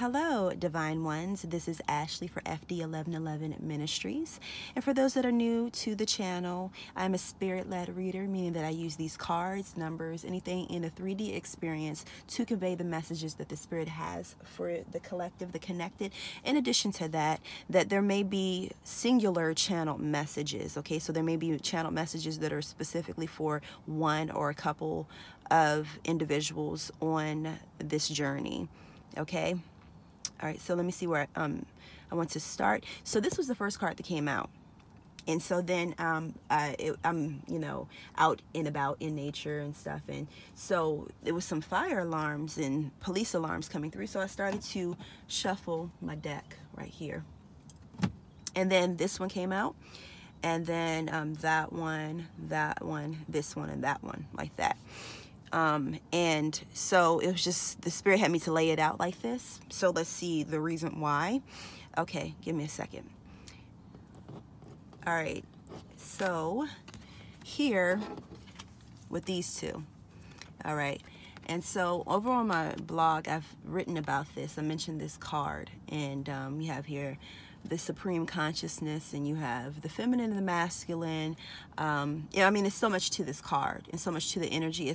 Hello, Divine Ones. This is Ashley for FD1111 Ministries. And for those that are new to the channel, I'm a spirit-led reader, meaning that I use these cards, numbers, anything in a 3D experience to convey the messages that the Spirit has for the collective, the connected. In addition to that, there may be singular channel messages, okay? So there may be channel messages that are specifically for one or a couple of individuals on this journey, okay? All right, so let me see where I want to start. So this was the first card that came out. And so then I'm, you know, out and about in nature and stuff. And so there was some fire alarms and police alarms coming through. So I started to shuffle my deck right here. And then this one came out. And then that one, this one, and that one, like that. And so it was just, the Spirit had me to lay it out like this. So let's see the reason why. Okay, give me a second. All right, so here with these two, all right. And so over on my blog, I've written about this. I mentioned this card, and you have here the supreme consciousness, and you have the feminine and the masculine. Yeah, I mean, there's so much to this card and so much to the energy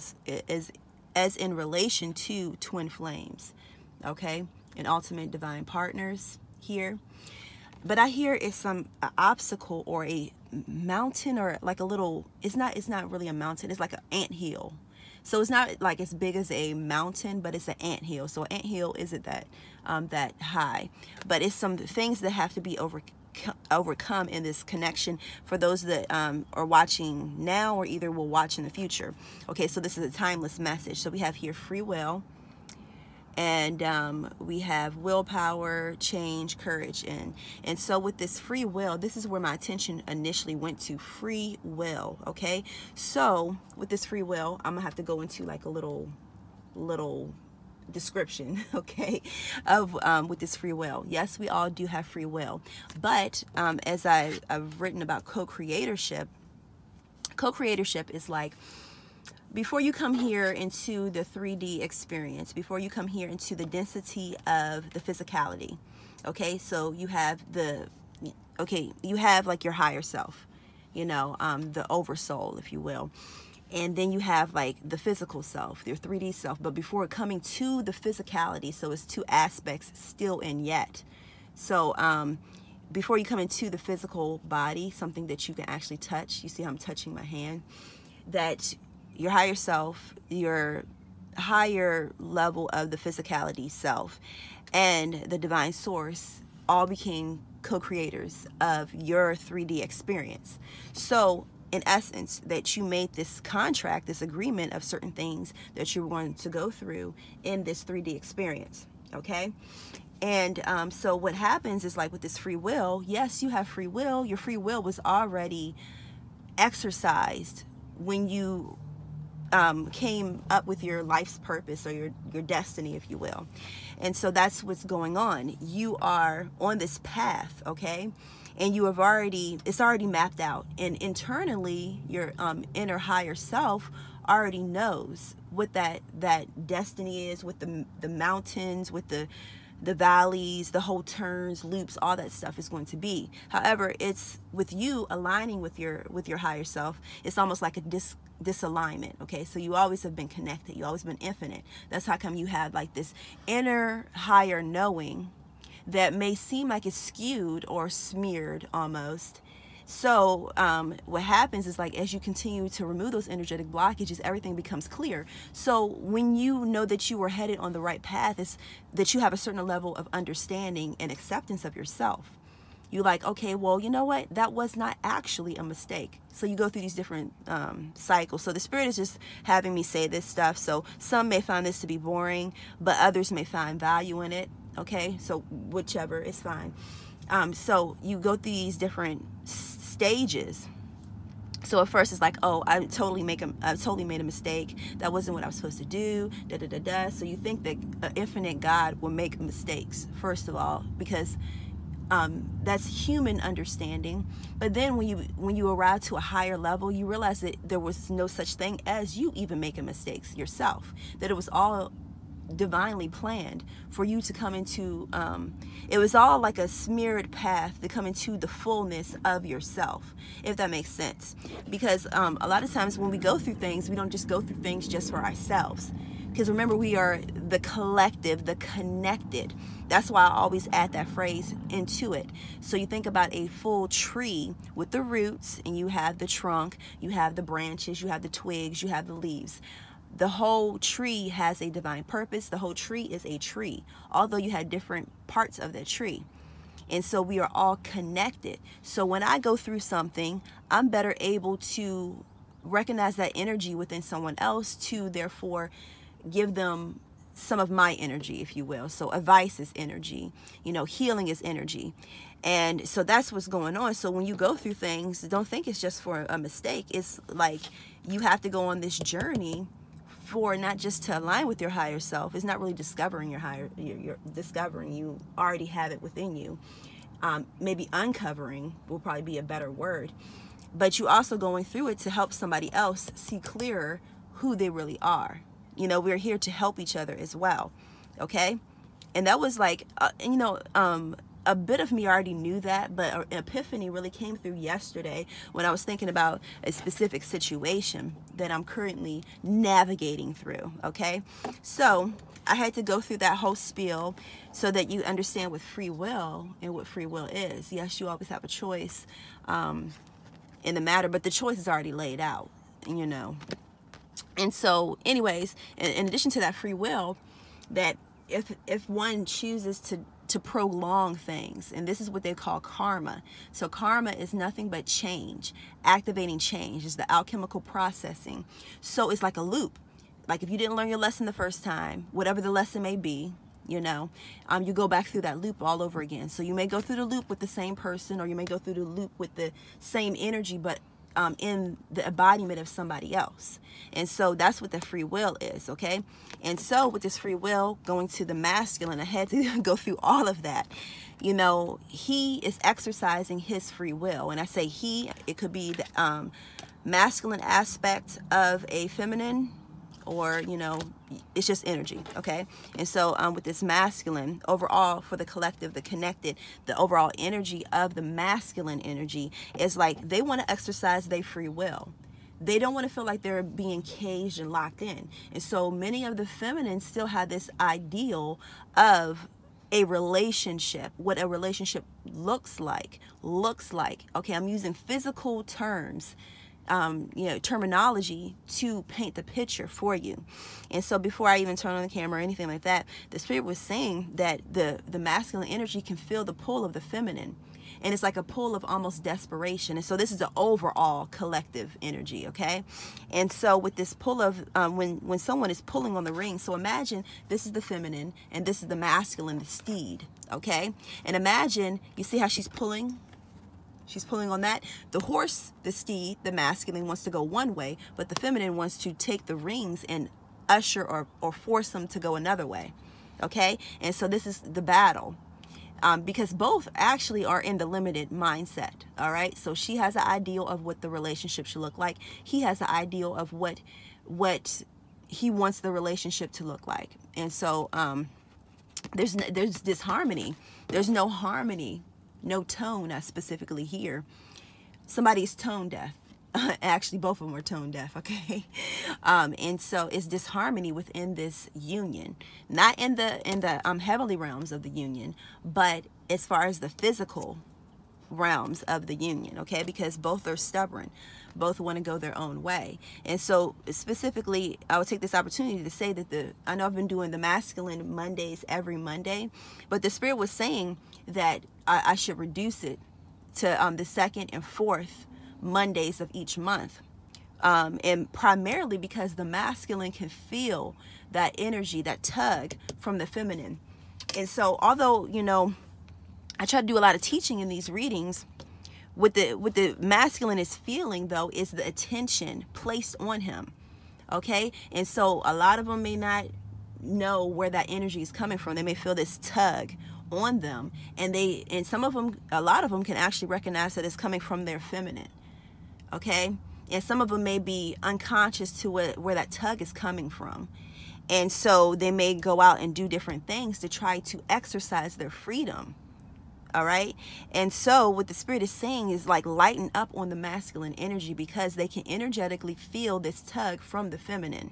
as in relation to twin flames, okay, and ultimate divine partners here. But I hear it's some obstacle or a mountain, or like a little, it's not really a mountain, it's like an anthill. So it's not like as big as a mountain, but it's an anthill. So an anthill isn't that high, but it's some things that have to be overcome in this connection for those that are watching now or either will watch in the future. Okay, so this is a timeless message. So we have here free will, and we have willpower, change, courage, and so with this free will, this is where my attention initially went to, free will. Okay, so with this free will, I'm gonna have to go into like a little description, okay, of with this free will. Yes, we all do have free will, but as I've written about co-creatorship is like, before you come here into the 3D experience, before you come here into the density of the physicality, okay, so you have you have like your higher self, you know, the oversoul, if you will. And then you have like the physical self, your 3D self. But before coming to the physicality, so it's two aspects, still and yet. So before you come into the physical body, something that you can actually touch, you see how I'm touching my hand, that your higher self, your higher level of the physicality self, and the divine source all became co-creators of your 3D experience. So in essence, that you made this contract, this agreement of certain things that you were going to go through in this 3D experience, okay? And so what happens is, like with this free will, yes, you have free will. Your free will was already exercised when you came up with your life's purpose, or your destiny, if you will. And so that's what's going on. You are on this path, okay? And you have it's already mapped out. And internally, your inner higher self already knows what that destiny is, with the mountains, with the valleys, the whole turns, loops, all that stuff is going to be. However, it's with you aligning with your higher self, it's almost like a disalignment, okay? So you always have been connected, you always been infinite. That's how come you have like this inner higher knowing that may seem like it's skewed or smeared almost. So what happens is, like, as you continue to remove those energetic blockages, everything becomes clear. So when you know that you are headed on the right path, is that you have a certain level of understanding and acceptance of yourself. You're like, okay, well, you know what? That was not actually a mistake. So you go through these different cycles. So the Spirit is just having me say this stuff. So some may find this to be boring, but others may find value in it. Okay, so whichever is fine. So you go through these different stages. So at first it's like, oh, I totally made a mistake. That wasn't what I was supposed to do. Da da da da. So you think that an infinite God will make mistakes, first of all, because that's human understanding. But then when you arrive to a higher level, you realize that there was no such thing as you even making mistakes yourself. That it was all divinely planned for you to come into. It was all like a smeared path to come into the fullness of yourself, if that makes sense. Because a lot of times when we go through things, we don't just go through things just for ourselves. Because remember, we are the collective, the connected. That's why I always add that phrase into it. So you think about a full tree with the roots, and you have the trunk, you have the branches, you have the twigs, you have the leaves. The whole tree has a divine purpose. The whole tree is a tree, although you have different parts of that tree. And so we are all connected. So when I go through something, I'm better able to recognize that energy within someone else to therefore give them some of my energy, if you will. So advice is energy, you know, healing is energy. And so that's what's going on. So when you go through things, don't think it's just for a mistake. It's like you have to go on this journey for not just to align with your higher self. It's not really discovering your higher, you're discovering, you already have it within you. Maybe uncovering will probably be a better word. But you also going through it to help somebody else see clearer who they really are. You know, we're here to help each other as well. Okay. And that was like, you know, a bit of me already knew that, but an epiphany really came through yesterday when I was thinking about a specific situation that I'm currently navigating through. Okay. So I had to go through that whole spiel so that you understand what free will and what free will is. Yes, you always have a choice in the matter, but the choice is already laid out, you know. And so anyways, in addition to that free will, that if one chooses to prolong things, and this is what they call karma. So karma is nothing but change, activating change. Is the alchemical processing. So it's like a loop. Like if you didn't learn your lesson the first time, whatever the lesson may be, you know, you go back through that loop all over again. So you may go through the loop with the same person, or you may go through the loop with the same energy, but in the embodiment of somebody else. And so that's what the free will is, okay? And so with this free will, going to the masculine, I had to go through all of that. You know, he is exercising his free will. And I say he, it could be the masculine aspect of a feminine, or, you know, it's just energy, okay? And so with this masculine, overall, for the collective, the connected, the overall energy of the masculine energy is like they want to exercise their free will. They don't want to feel like they're being caged and locked in. And so many of the feminines still have this ideal of a relationship, what a relationship looks like. Okay, I'm using physical terms, you know, terminology to paint the picture for you. And so before I even turn on the camera or anything like that, the spirit was saying that the masculine energy can feel the pull of the feminine. And it's like a pull of almost desperation. And so this is an overall collective energy, okay? And so with this pull of, when someone is pulling on the ring, so imagine this is the feminine and this is the masculine, the steed, okay? And imagine, you see how she's pulling? She's pulling on that. The horse, the steed, the masculine wants to go one way, but the feminine wants to take the reins and usher or force them to go another way. Okay? And so this is the battle. Because both actually are in the limited mindset. All right? So she has an ideal of what the relationship should look like. He has an ideal of what he wants the relationship to look like. And so there's disharmony. There's no harmony. No tone, I specifically hear. Somebody's tone deaf. Actually, both of them are tone deaf, okay? And so it's disharmony within this union. Not in the heavenly realms of the union, but as far as the physical realms of the union, okay? Because both are stubborn. Both want to go their own way. And so specifically, I would take this opportunity to say that I know I've been doing the masculine Mondays every Monday, but the spirit was saying that I should reduce it to the second and fourth Mondays of each month. And primarily because the masculine can feel that energy, that tug from the feminine. And so although, you know, I try to do a lot of teaching in these readings, what the masculine is feeling, though, is the attention placed on him. Okay? And so a lot of them may not know where that energy is coming from. They may feel this tug on them, and some of them, a lot of them, can actually recognize that it's coming from their feminine. Okay? And some of them may be unconscious to where that tug is coming from. And so they may go out and do different things to try to exercise their freedom. All right. And so what the Spirit is saying is like lighten up on the masculine energy, because they can energetically feel this tug from the feminine.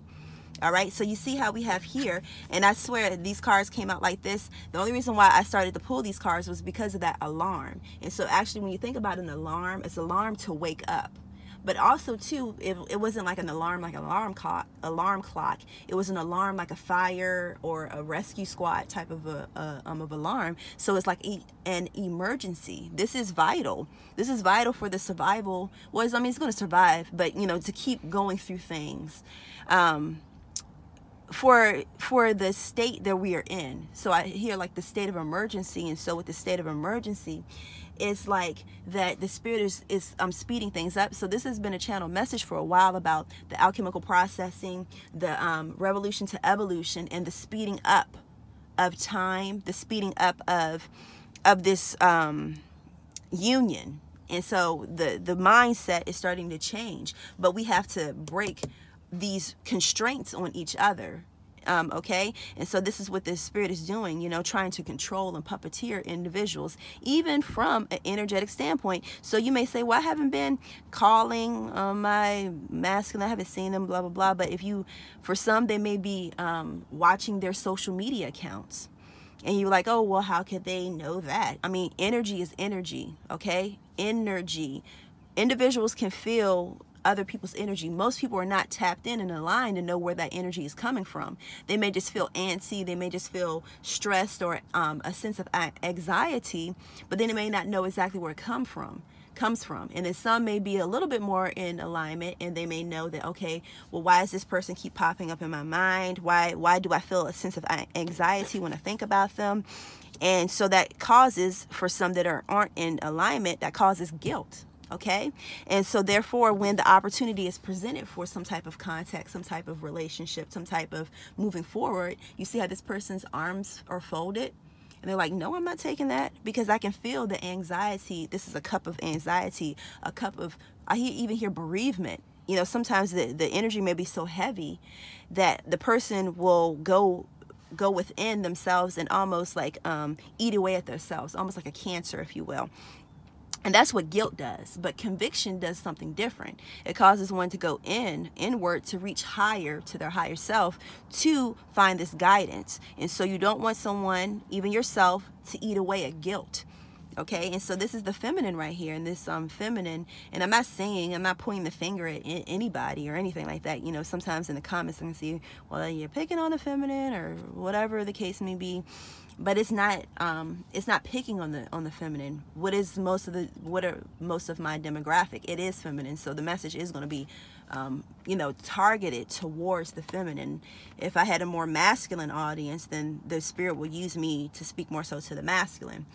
All right. So you see how we have here, and I swear these cards came out like this. The only reason why I started to pull these cards was because of that alarm. And so actually, when you think about an alarm, it's an alarm to wake up. But also too, it wasn't like an alarm, like an alarm clock. It was an alarm like a fire or a rescue squad type of alarm. So it's like an emergency. This is vital. This is vital for the survival. Well, I mean, it's going to survive, but you know, to keep going through things. For the state that we are in. So I hear like the state of emergency. And so with the state of emergency, it's like that the Spirit is speeding things up. So this has been a channel message for a while about the alchemical processing, the revolution to evolution, and the speeding up of time, the speeding up of this union. And so the mindset is starting to change, but we have to break these constraints on each other. Okay, and so this is what the Spirit is doing, you know, trying to control and puppeteer individuals, even from an energetic standpoint. So you may say, well, I haven't been calling my masculine, I haven't seen them, blah blah blah. But if you, for some, they may be watching their social media accounts, and you're like, oh, well, how could they know that? I mean, energy is energy. Okay, energy. Individuals can feel other people's energy. Most people are not tapped in and aligned to know where that energy is coming from. They may just feel antsy, they may just feel stressed, or a sense of anxiety, but then they may not know exactly where it comes from. And then some may be a little bit more in alignment, and they may know that, okay, well, why does this person keep popping up in my mind? Why do I feel a sense of anxiety when I think about them? And so that causes, for some that aren't in alignment, that causes guilt. Okay, and so therefore, when the opportunity is presented for some type of contact, some type of relationship, some type of moving forward, you see how this person's arms are folded, and they're like, no, I'm not taking that, because I can feel the anxiety. This is a cup of anxiety, a cup of, I even hear bereavement. You know, sometimes the energy may be so heavy that the person will go within themselves and almost like eat away at themselves, almost like a cancer, if you will. And that's what guilt does. But conviction does something different. It causes one to go inward, to reach higher, to their higher self, to find this guidance. And so you don't want someone, even yourself, to eat away at guilt. Okay, and so this is the feminine right here, and this feminine, and I'm not pointing the finger at anybody or anything like that. You know, sometimes in the comments I can see, well, you're picking on the feminine or whatever the case may be. But it's not picking on the feminine. What are most of my demographic? It is feminine. So the message is going to be, you know, targeted towards the feminine. If I had a more masculine audience, then the Spirit will use me to speak more so to the masculine.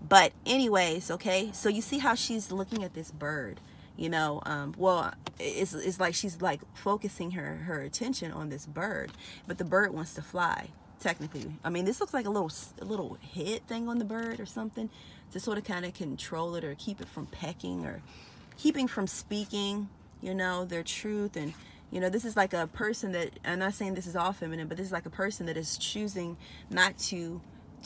But anyways, okay. So you see how she's looking at this bird. You know, well, it's like she's like focusing her attention on this bird, but the bird wants to fly. Technically, I mean, this looks like a little head thing on the bird or something to sort of kind of control it or keep it from pecking or keeping from speaking, you know, their truth. And, you know, this is like a person that, I'm not saying this is all feminine, but this is like a person that is choosing not to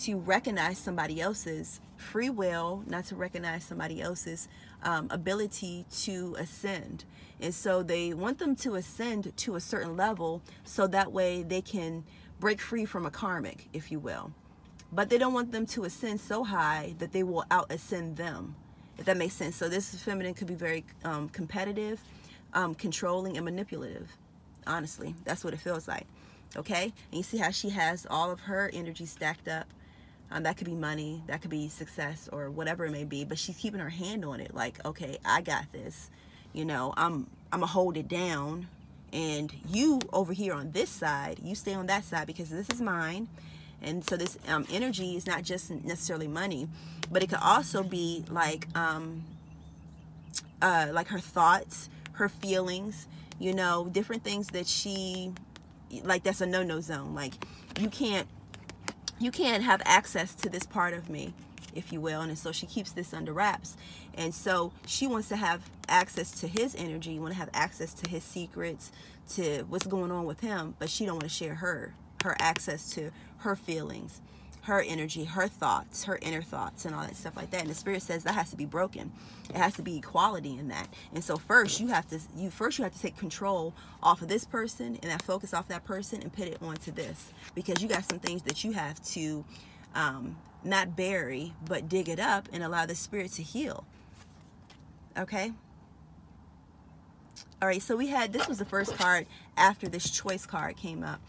recognize somebody else's free will, not to recognize somebody else's ability to ascend. And so they want them to ascend to a certain level so that way they can break free from a karmic, if you will. But they don't want them to ascend so high that they will out-ascend them, if that makes sense. So this feminine could be very competitive, controlling, and manipulative. Honestly, that's what it feels like. Okay? And you see how she has all of her energy stacked up. That could be money, that could be success, or whatever it may be. But she's keeping her hand on it, like, okay, I got this. You know, I'm gonna hold it down. And you over here on this side, you stay on that side because this is mine. And so this energy is not just necessarily money, but it could also be like her thoughts, her feelings, you know, different things that she, like, that's a no-no zone. Like, you can't have access to this part of me, if you will. And so she keeps this under wraps. And so she wants to have access to his energy, want to have access to his secrets, to what's going on with him, but she don't want to share her access to her feelings, her energy, her thoughts, her inner thoughts, and all that stuff like that. And the Spirit says that has to be broken. It has to be equality in that. And so first you have to take control off of this person and that focus off that person and put it onto this, because you got some things that you have to not bury, but dig it up and allow the Spirit to heal. Okay. All right, so we had, this was the first card after this choice card came up,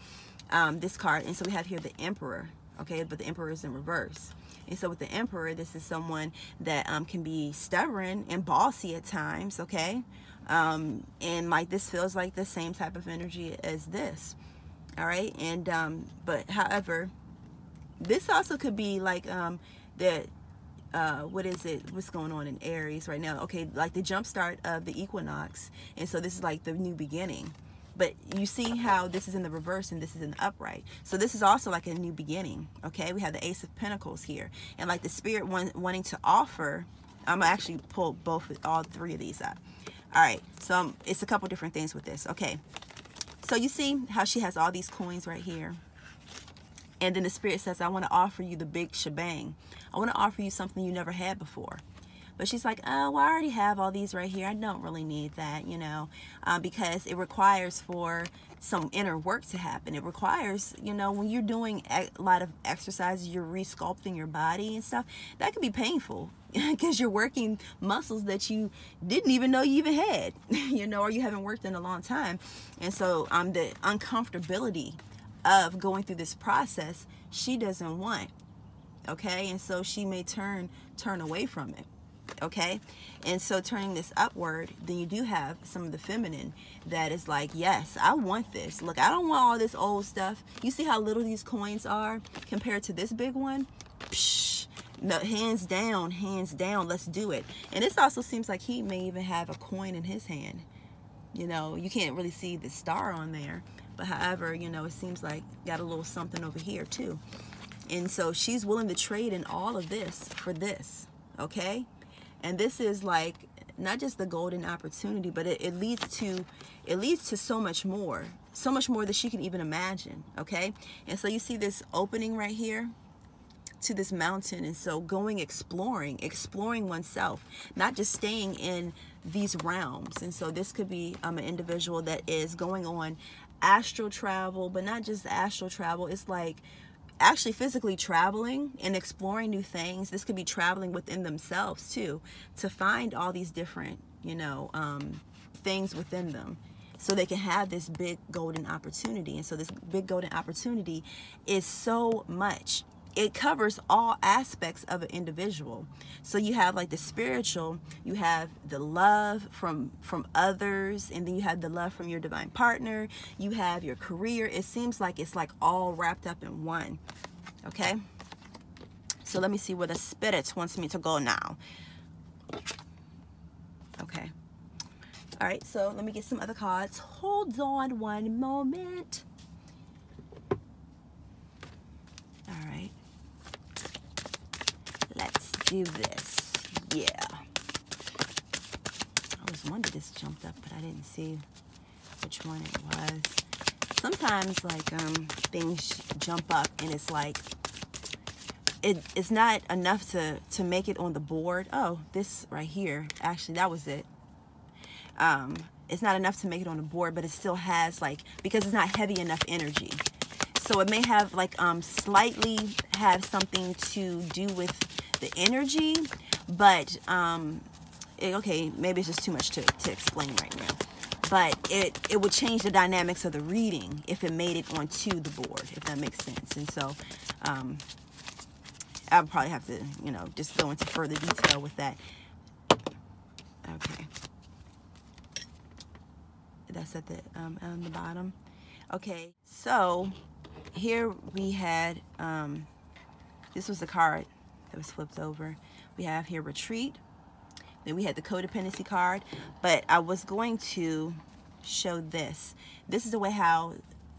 this card. And so we have here the Emperor, okay, but the Emperor is in reverse. And so with the Emperor, this is someone that can be stubborn and bossy at times, okay? And like this feels like the same type of energy as this, all right? And, but however, this also could be like what is it, what's going on in Aries right now? Okay, like the jump start of the equinox. And so this is like the new beginning. But you see how this is in the reverse and this is in the upright. So this is also like a new beginning. Okay, we have the Ace of Pentacles here. And like the Spirit wanting to offer, I'm gonna actually pull all three of these up. All right, so it's a couple different things with this. Okay, so you see how she has all these coins right here. And then the Spirit says, I want to offer you the big shebang. I want to offer you something you never had before. But she's like, oh, well, I already have all these right here. I don't really need that, you know, because it requires for some inner work to happen. It requires, you know, when you're doing a lot of exercises, you're resculpting your body and stuff, that can be painful because you're working muscles that you didn't even know you even had, you know, or you haven't worked in a long time. And so the uncomfortability of going through this process, she doesn't want, okay? And so she may turn away from it, okay? And so turning this upward, then you do have some of the feminine that is like, yes, I want this. Look, I don't want all this old stuff. You see how little these coins are compared to this big one? Psh, no, hands down, let's do it. And this also seems like he may even have a coin in his hand. You know, you can't really see the star on there. But however, you know, it seems like got a little something over here too. And so she's willing to trade in all of this for this, okay? And this is like not just the golden opportunity, but it leads to so much more that she can even imagine, okay? And so you see this opening right here to this mountain. And so going exploring oneself, not just staying in these realms. And so this could be an individual that is going on astral travel, but not just astral travel. It's like actually physically traveling and exploring new things. This could be traveling within themselves too, to find all these different, you know, things within them, so they can have this big golden opportunity. And so this big golden opportunity is so much. It covers all aspects of an individual. So you have like the spiritual, you have the love from others, and then you have the love from your divine partner, you have your career. It seems like it's like all wrapped up in one. Okay, so let me see where the Spirit wants me to go now. Okay, all right, so let me get some other cards. Hold on one moment. All right, let's do this. Yeah, I was wondering this jumped up, but I didn't see which one it was. Sometimes like things jump up and it's like it's not enough to make it on the board. Oh, this right here, actually that was it. It's not enough to make it on the board, but it still has like, because it's not heavy enough energy. So it may have like slightly have something to do with the energy, but okay, maybe it's just too much to explain right now. But it would change the dynamics of the reading if it made it onto the board, if that makes sense. And so I would probably have to, you know, just go into further detail with that. Okay, that's at the on the bottom. Okay, so here we had this was the card that was flipped over. We have here retreat. Then we had the codependency card, but I was going to show this. This is the way how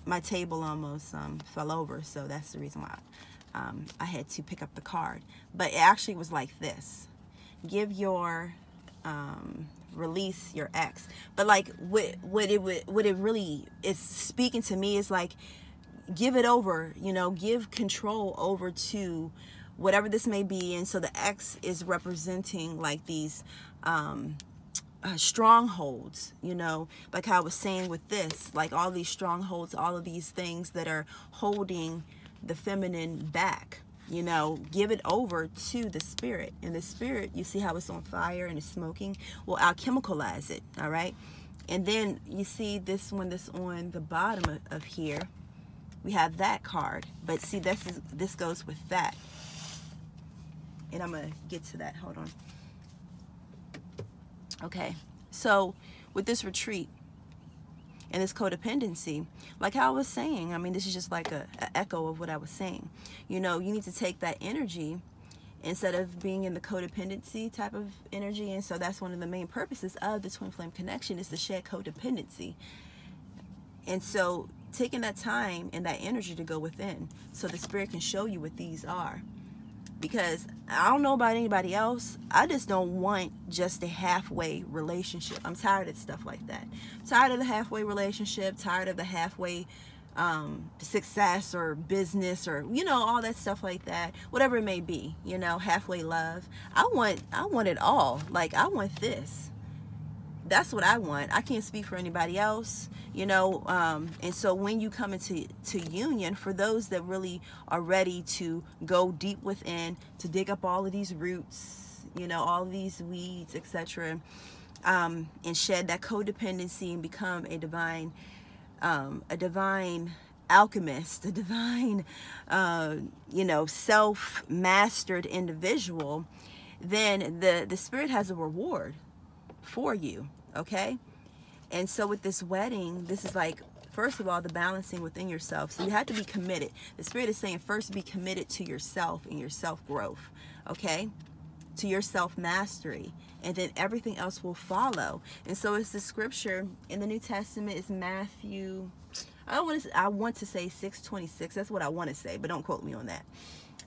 my table almost fell over, so that's the reason why I had to pick up the card. But it actually was like this. Give your release your ex. But like what it really is speaking to me is like, give it over, you know, give control over to whatever this may be. And so the ex is representing like these strongholds, you know, like how I was saying with this, like all these strongholds, all of these things that are holding the feminine back, you know, give it over to the spirit. And the spirit, you see how it's on fire and it's smoking, will alchemicalize it. All right. And then you see this one that's on the bottom of here, we have that card. But see, this goes with that, and I'm gonna get to that. Hold on. Okay, so with this retreat and this codependency, like how I was saying, I mean, this is just like a echo of what I was saying. You know, you need to take that energy instead of being in the codependency type of energy. And so that's one of the main purposes of the twin flame connection, is to shed codependency. And so taking that time and that energy to go within so the spirit can show you what these are. Because I don't know about anybody else, I just don't want just a halfway relationship. I'm tired of stuff like that. Tired of the halfway relationship, tired of the halfway success or business, or, you know, all that stuff like that, whatever it may be, you know, halfway love. I want it all. Like, I want this. That's what I want. I can't speak for anybody else, you know. And so when you come into union, for those that really are ready to go deep within, to dig up all of these roots, you know, all of these weeds, etc., and shed that codependency and become a divine alchemist, a divine, you know, self-mastered individual, then the spirit has a reward for you. Okay. And so with this wedding, this is like, first of all, the balancing within yourself. So you have to be committed. The spirit is saying, first, be committed to yourself and your self-growth. Okay. To your self-mastery, and then everything else will follow. And so it's the scripture in the New Testament is Matthew, I want to say 6:26. That's what I want to say, but don't quote me on that.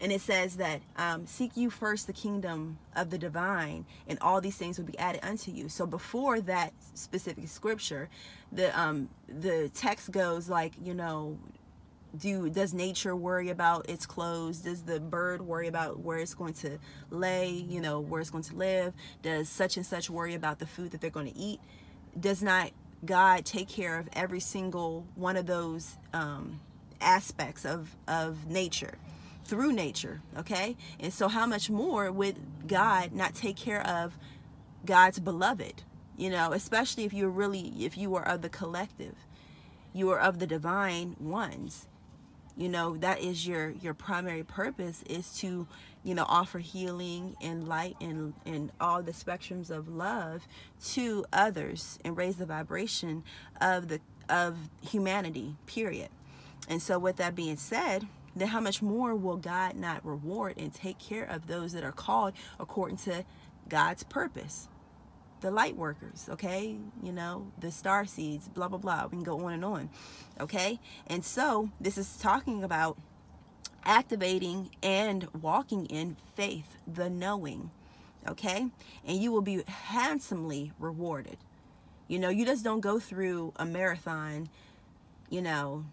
And it says that seek you first the kingdom of the divine, and all these things will be added unto you. So before that specific scripture, the text goes like, you know, does nature worry about its clothes? Does the bird worry about where it's going to lay, you know, where it's going to live? Does such and such worry about the food that they're going to eat? Does not God take care of every single one of those aspects of nature, through nature? Okay. And so how much more would God not take care of God's beloved, you know, especially if you are of the collective, you are of the divine ones. You know, that is your primary purpose, is to, you know, offer healing and light and all the spectrums of love to others and raise the vibration of humanity, period. And so with that being said, then how much more will God not reward and take care of those that are called according to God's purpose? The light workers, okay, you know, the star seeds, blah, blah, blah. We can go on and on, okay? And so this is talking about activating and walking in faith, the knowing, okay? And you will be handsomely rewarded. You know, you just don't go through a marathon, you know,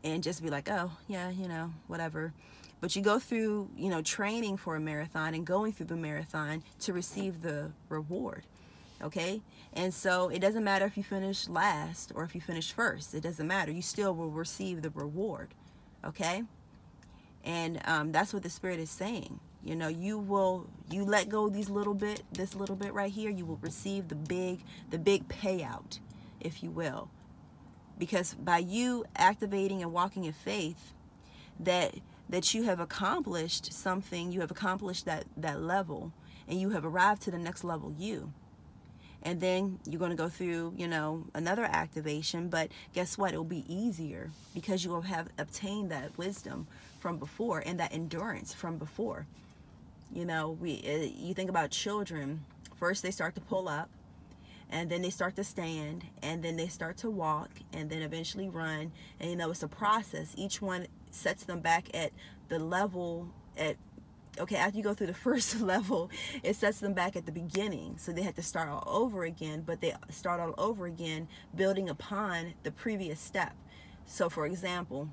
and just be like, oh, yeah, you know, whatever. But you go through, you know, training for a marathon and going through the marathon to receive the reward. Okay, and so it doesn't matter if you finish last or if you finish first. It doesn't matter. You still will receive the reward. Okay, and that's what the spirit is saying. You know, you let go this little bit right here, you will receive the big payout, if you will, because by you activating and walking in faith, that you have accomplished something. You have accomplished that level, and you have arrived to the next level. And then you're going to go through, you know, another activation, but guess what? It'll be easier because you will have obtained that wisdom from before and that endurance from before. You know, you think about children. First, they start to pull up, and then they start to stand, and then they start to walk, and then eventually run. And, you know, it's a process. Each one sets them back at the level, at okay, after you go through the first level, it sets them back at the beginning. So they had to start all over again, but they start all over again building upon the previous step. So for example,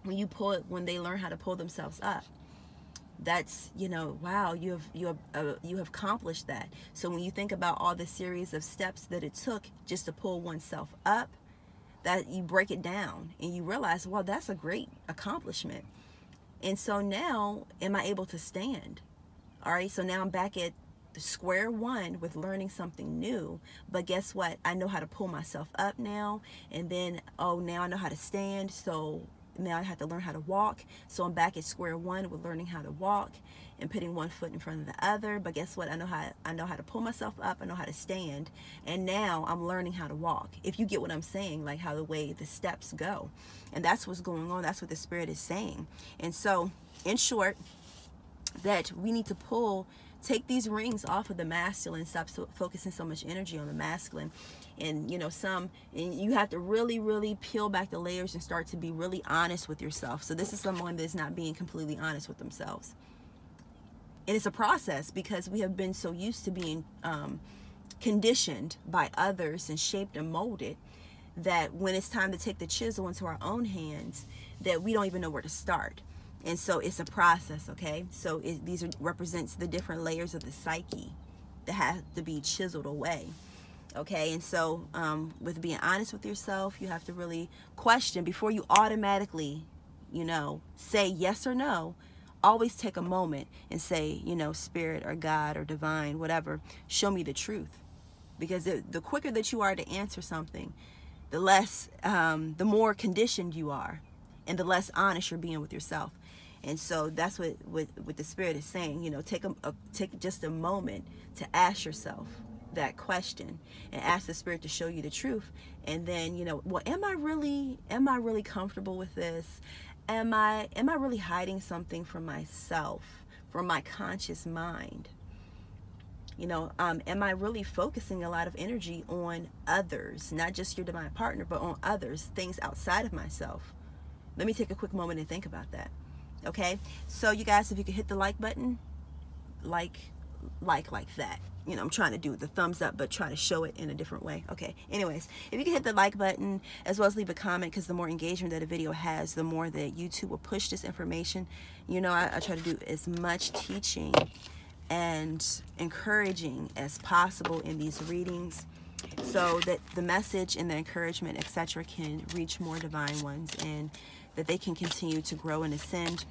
when they learn how to pull themselves up, that's, you know, wow, you have accomplished that. So when you think about all the series of steps that it took just to pull oneself up, that you break it down and you realize, well, that's a great accomplishment. And so now, am I able to stand? All right, so now I'm back at square one with learning something new. But guess what? I know how to pull myself up now. And then, oh, now I know how to stand. So now I have to learn how to walk. So I'm back at square one with learning how to walk and putting one foot in front of the other. But guess what? I know how to pull myself up. I know how to stand. And now I'm learning how to walk. If you get what I'm saying, like how the way the steps go. And that's what's going on. That's what the Spirit is saying. And so, in short, that we need to take these rings off of the masculine, stop focusing so much energy on the masculine. And you know, and you have to really, really peel back the layers and start to be really honest with yourself. So this is someone that's not being completely honest with themselves. And it's a process because we have been so used to being conditioned by others and shaped and molded that when it's time to take the chisel into our own hands, that we don't even know where to start. And so it's a process, okay? So represents the different layers of the psyche that have to be chiseled away, okay? And so with being honest with yourself, you have to really question before you automatically, you know, say yes or no. Always take a moment and say, you know, Spirit or God or divine, whatever, show me the truth. Because the quicker that you are to answer something, the more conditioned you are and the less honest you're being with yourself. And so that's what the Spirit is saying, you know, take just a moment to ask yourself that question and ask the Spirit to show you the truth. And then, you know, well, am I really comfortable with this? Am I really hiding something from myself, from my conscious mind? You know, am I really focusing a lot of energy on others, not just your divine partner, but on others, things outside of myself? Let me take a quick moment and think about that. Okay, so you guys, if you could hit the like button, like that. You know, I'm trying to do the thumbs up, but try to show it in a different way. Okay, anyways, if you can hit the like button, as well as leave a comment, because the more engagement that a video has, the more that YouTube will push this information. You know, I try to do as much teaching and encouraging as possible in these readings, so that the message and the encouragement, etc., can reach more divine ones, and that they can continue to grow and ascend.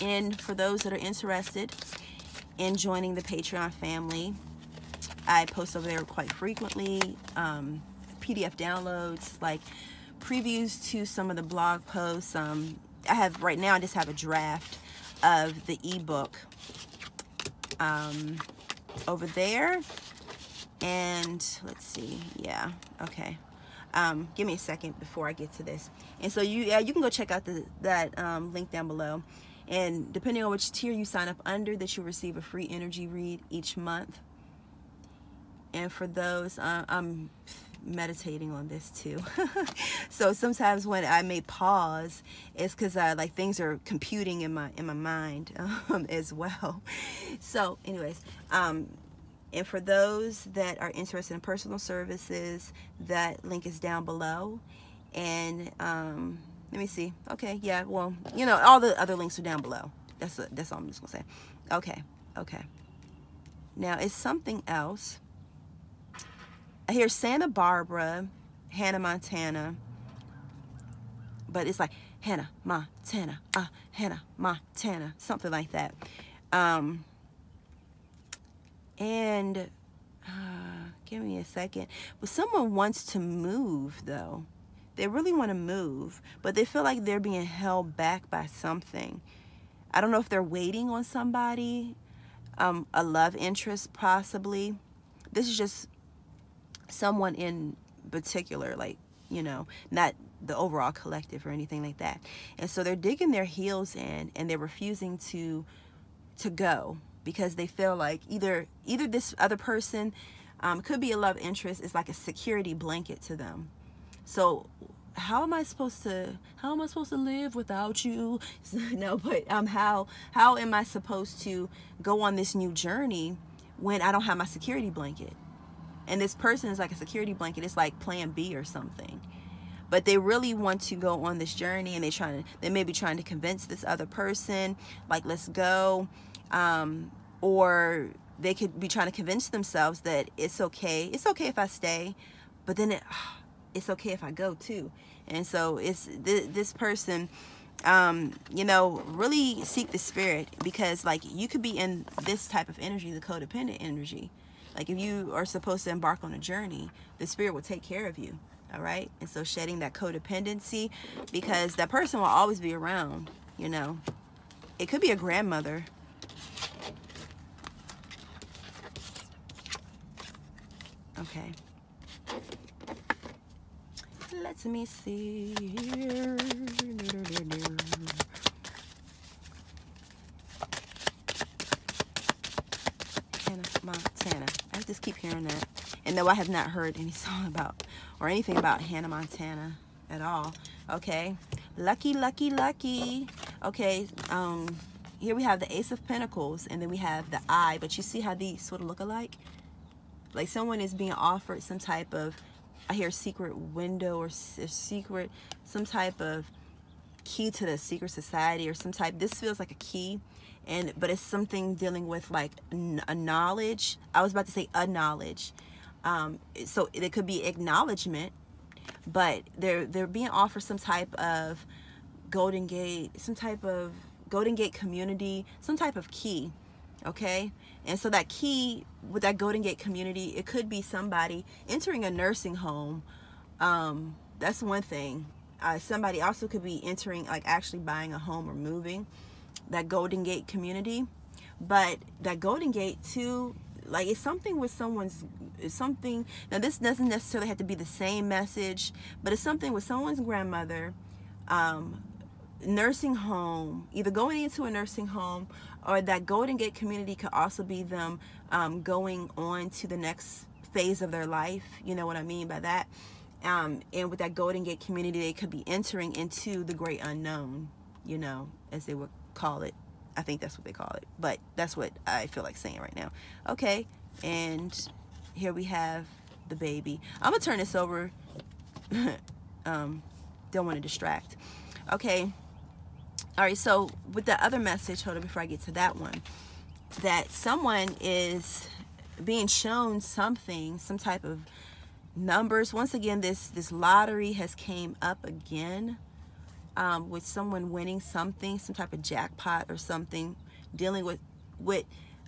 And for those that are interested in joining the Patreon family, I post over there quite frequently PDF downloads, like previews to some of the blog posts. Right now I just have a draft of the ebook over there. And let's see, yeah, okay. Give me a second before I get to this. And so you can go check out that link down below. And depending on which tier you sign up under, that you'll receive a free energy read each month. And for those, I'm meditating on this too. So sometimes when I may pause, it's because like things are computing in my mind as well. So anyways, and for those that are interested in personal services, that link is down below. And let me see. Okay, yeah, well, you know, all the other links are down below. That's all I'm just gonna say. Okay. Now it's something else. I hear Santa Barbara, Hannah, Montana, but it's like Hannah, Montana, Hannah, Montana, something like that. And give me a second. But someone wants to move, though. They really want to move, but they feel like they're being held back by something. I don't know if they're waiting on somebody, a love interest possibly. This is just someone in particular, like, you know, not the overall collective or anything like that. And so they're digging their heels in, and they're refusing to go, because they feel like either this other person could be a love interest, is like a security blanket to them. So how am I supposed to live without you? No, but how am I supposed to go on this new journey when I don't have my security blanket? And this person is like a security blanket. It's like plan B or something. But they really want to go on this journey, and they may be trying to convince this other person, like, let's go. Or they could be trying to convince themselves that it's okay if I stay, but then it's okay if I go too. And so it's this person, you know, really seek the spirit, because like you could be in this type of energy, the codependent energy. Like if you are supposed to embark on a journey, the spirit will take care of you. All right. And so shedding that codependency, because that person will always be around, you know. It could be a grandmother. Okay. Let me see here. Hannah Montana. I just keep hearing that. And no, I have not heard any song about or anything about Hannah Montana at all. Okay. Lucky, lucky, lucky. Okay. Here we have the Ace of Pentacles, and then we have the Eye. But you see how these sort of look alike? Like someone is being offered some type of, I hear secret window, or secret, some type of key to the secret society, or some type. This feels like a key, but it's something dealing with like a knowledge. I was about to say a knowledge. So it could be acknowledgement, but they're being offered some type of Golden Gate, some type of Golden Gate community, some type of key. Okay. And so that key with that Golden Gate community, it could be somebody entering a nursing home. That's one thing. Somebody also could be entering, like actually buying a home or moving, that Golden Gate community. But that Golden Gate too, like it's something with something. Now this doesn't necessarily have to be the same message, but it's something with someone's grandmother, nursing home, either going into a nursing home, or that Golden Gate community could also be them going on to the next phase of their life. You know what I mean by that? And with that Golden Gate community, they could be entering into the great unknown, you know, as they would call it. I think that's what they call it, but that's what I feel like saying right now. Okay, and here we have the baby. I'm gonna turn this over. Don't want to distract. Okay. All right, so with the other message, hold on before I get to that one, that someone is being shown something, some type of numbers. Once again, this lottery has came up again, with someone winning something, some type of jackpot or something, dealing with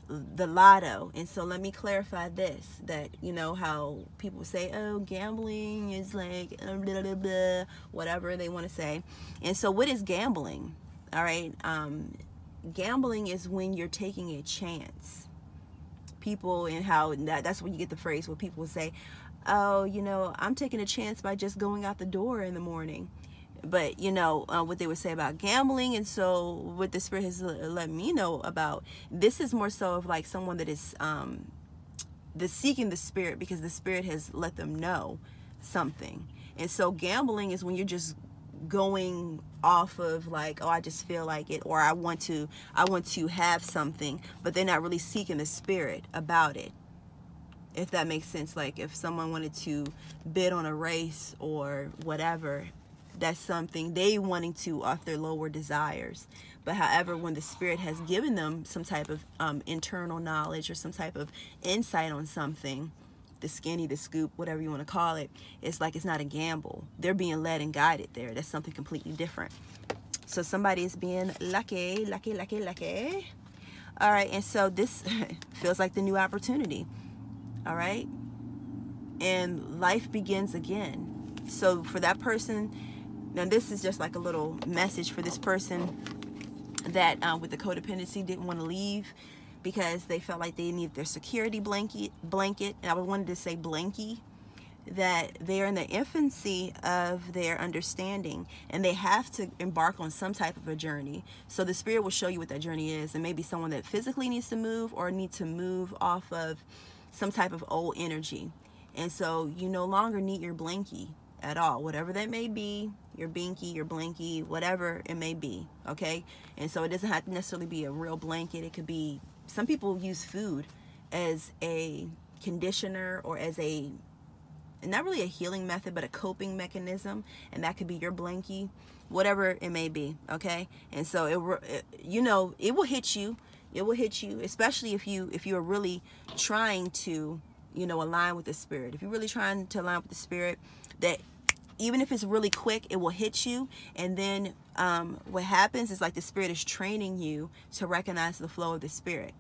the lotto. And so let me clarify this, that you know how people say, oh, gambling is like blah, blah, blah, whatever they want to say. And so what is gambling? All right, gambling is when you're taking a chance. People, and how that's when you get the phrase where people say, oh, you know, I'm taking a chance by just going out the door in the morning. But you know what they would say about gambling. And so what the spirit has let me know about, this is more so of like someone that is seeking the spirit, because the spirit has let them know something. And so gambling is when you're just going off of like, oh, I just feel like it, or I want to have something, but they're not really seeking the spirit about it, if that makes sense. Like if someone wanted to bid on a race or whatever, that's something they wanting to off their lower desires. But however, when the spirit has given them some type of internal knowledge or some type of insight on something, the skinny, the scoop, whatever you want to call it, it's like it's not a gamble. They're being led and guided there. That's something completely different. So somebody is being lucky, lucky, lucky, lucky. All right, and so this feels like the new opportunity. All right, and life begins again. So for that person, now this is just like a little message for this person that with the codependency didn't want to leave, because they felt like they needed their security blanket, and I wanted to say blankie, that they're in the infancy of their understanding, and they have to embark on some type of a journey. So the spirit will show you what that journey is, and maybe someone that physically needs to move, or need to move off of some type of old energy. And so you no longer need your blankie. at all, whatever that may be, your binky, your blankie, whatever it may be, okay? And so it doesn't have to necessarily be a real blanket. It could be, some people use food as a conditioner or as a, not really a healing method, but a coping mechanism, and that could be your blankie, whatever it may be, okay? And so you know, it will hit you. It will hit you, especially if you are really trying to, you know, align with the spirit. If you're really trying to align with the spirit, that even if it's really quick, it will hit you. And then what happens is, like, the spirit is training you to recognize the flow of the spirit.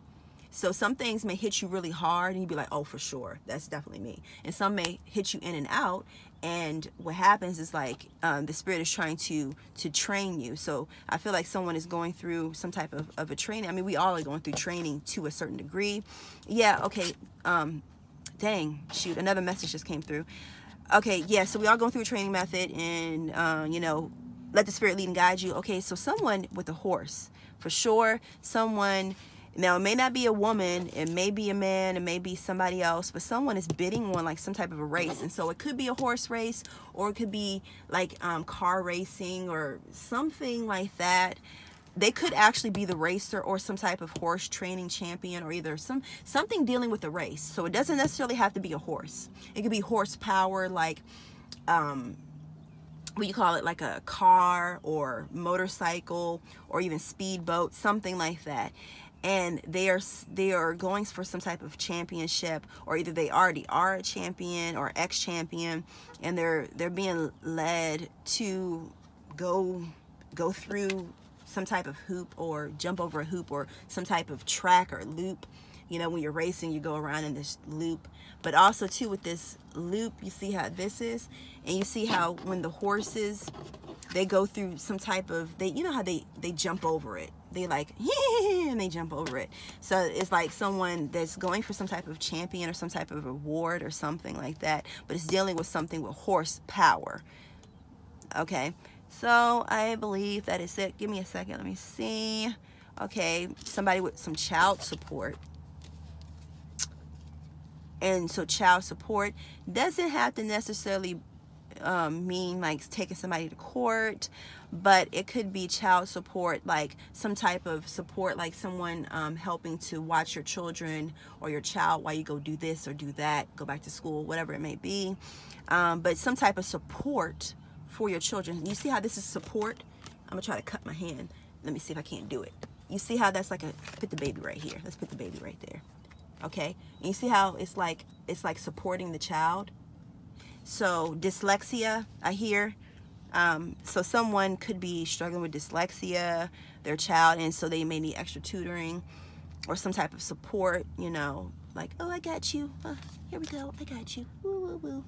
So some things may hit you really hard and you'd be like, oh, for sure, that's definitely me. And some may hit you in and out. And what happens is, like, the spirit is trying to train you. So I feel like someone is going through some type of a training. I mean, we all are going through training to a certain degree. Yeah, okay. Dang, shoot, another message just came through. Okay, yeah, so we all going through a training method, and, you know, let the spirit lead and guide you. Okay, so someone with a horse, for sure, someone, now it may not be a woman, it may be a man, it may be somebody else, but someone is bidding on, like, some type of a race. And so it could be a horse race, or it could be like car racing or something like that. They could actually be the racer or some type of horse training champion, or either something dealing with the race. So it doesn't necessarily have to be a horse. It could be horsepower, like what you call it, like a car or motorcycle or even speedboat, something like that. And they are going for some type of championship, or either they already are a champion or ex-champion, and they're being led to go through some type of hoop, or jump over a hoop, or some type of track or loop. You know, when you're racing, you go around in this loop. But also too, with this loop, you see how this is, and you see how when the horses, they go through some type of, you know how they jump over it. They like, yeah, and they jump over it. So it's like someone that's going for some type of champion or some type of award or something like that, but it's dealing with something with horsepower. Okay, so I believe that is it. Give me a second, let me see. Okay, somebody with some child support. And so child support doesn't have to necessarily mean like taking somebody to court, but it could be child support, like some type of support, like someone helping to watch your children or your child while you go do this or do that, go back to school, whatever it may be. But some type of support for your children. You see how this is support? I'm gonna try to cut my hand. Let me see if I can't do it. You see how that's like put the baby right here. Let's put the baby right there. Okay, and you see how it's like supporting the child. So dyslexia, I hear. So someone could be struggling with dyslexia, their child, and so they may need extra tutoring or some type of support, you know, like, oh, I got you. Here we go. I got you. Woo, woo, woo.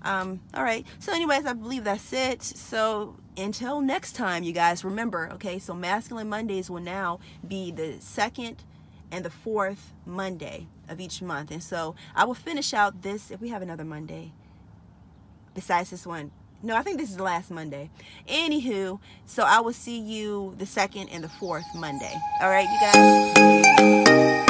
All right. So anyways, I believe that's it. So until next time, you guys, remember, okay, so Masculine Mondays will now be the 2nd and the 4th Monday of each month. And so I will finish out this, if we have another Monday besides this one. No, I think this is the last Monday. Anywho, so I will see you the 2nd and the 4th Monday. All right, you guys.